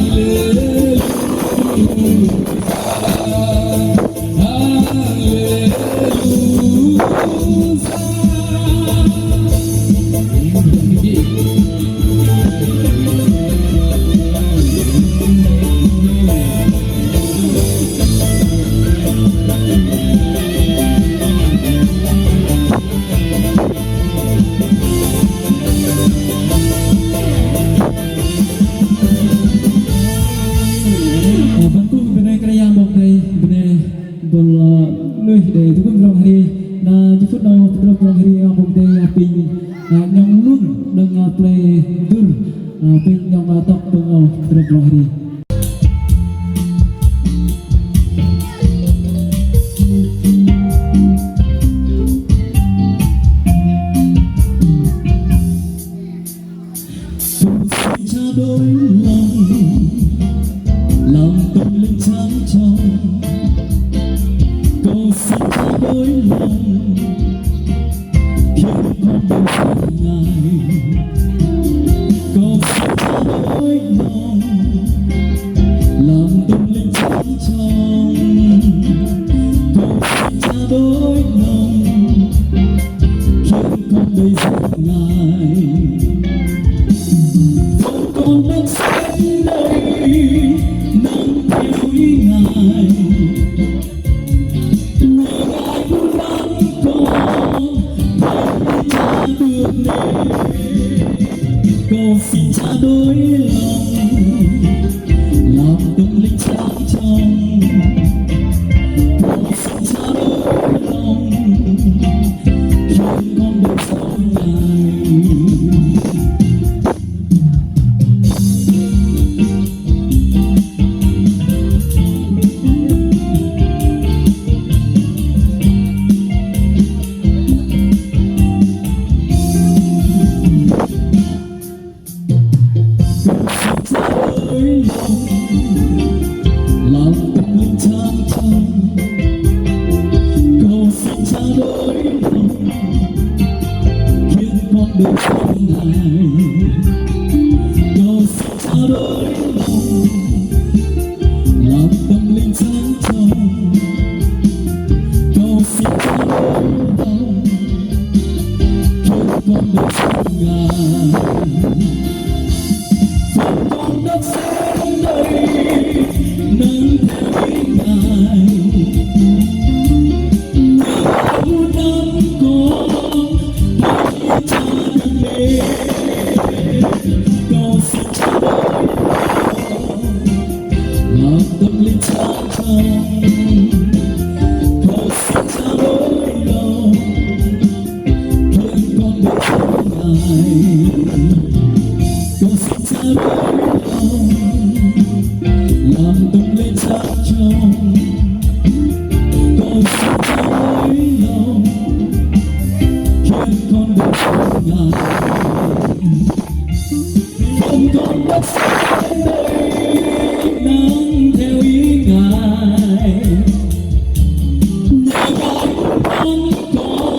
Hallelujah để tôi cũng rong hari na chút nào tôi rong hari ông đây pin nhong luôn dengan play dur pin nhong top bengau tôi rong hari cha đôi lòng tâm linh trắng trong cầu xin cha đôi lòng khiến con được gặp ngài cầu xin cha đôi lòng lòng tâm linh trắng trong cầu xin cha đôi lòng khiến con được gặp ngài con đang sống đây nâng theo ý ngài người ngài muốn đón con thay cha được nên cầu xin cha đôi lòng tâm linh sáng trong cầu xin cha đôi lòng khiến con được sống ngài lòng tâm linh trắng trong cầu xin cha đôi lòng khiến con được sống ngài cầu xin cha đôi lòng tâm linh trắng trong cầu xin cha đôi lòng khiến con được sống ngài phần con đất sống đây nâng theo ý ngài ngài muốn đón con thay cha được lên cầu xin cha đôi lòng tâm linh sáng trong cầu xin cha đôi lòng khiến con được sống ngài cầu xin cha đôi lòng lòng tâm linh sáng trong cầu xin cha đôi lòng khiến con được sống ngài không còn đất sống đây nâng theo ý ngài nhờ ngài đón con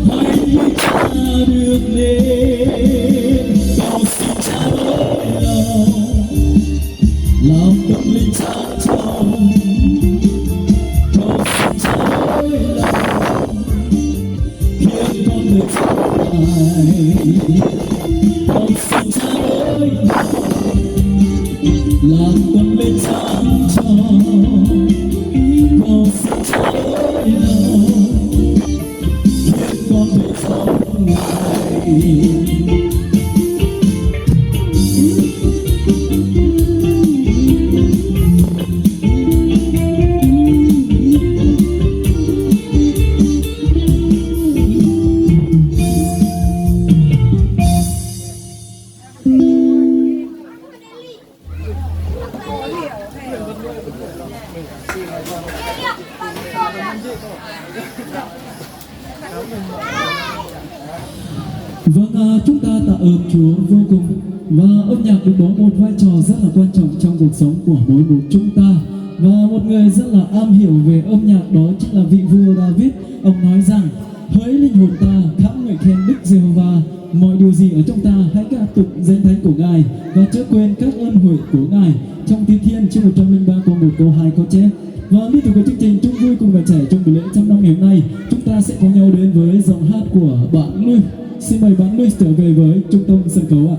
thay cha được lên cầu xin cha đôi lòng tâm linh sáng trong cầu xin cha đôi lòng khiến con được sống ngài cầu xin cha đôi lòng tâm linh sáng trong cầu xin cha đôi lòng khiến con được sống ngài Vâng, chúng ta tạ ơn Chúa vô cùng, và âm nhạc được đóng một vai trò rất là quan trọng trong cuộc sống của mỗi một chúng ta. Và một người rất là am hiểu về âm nhạc đó chính là vị vua David. Ông nói rằng: hỡi linh hồn ta khám ngợi khen Đức Giê-hô-va, mọi điều gì ở trong ta hãy ca tụng danh thánh của Ngài và chớ quên các ơn huệ của Ngài. Trong Thi Thiên chương 103 câu 1 câu 2 có chép. Và tiếp tục với chương trình chung vui cùng bạn trẻ trong buổi lễ trăm năm ngày hôm nay, chúng ta sẽ cùng nhau đến với giọng hát của bạn Luis. Xin mời bạn Luis trở về với trung tâm sân khấu ạ.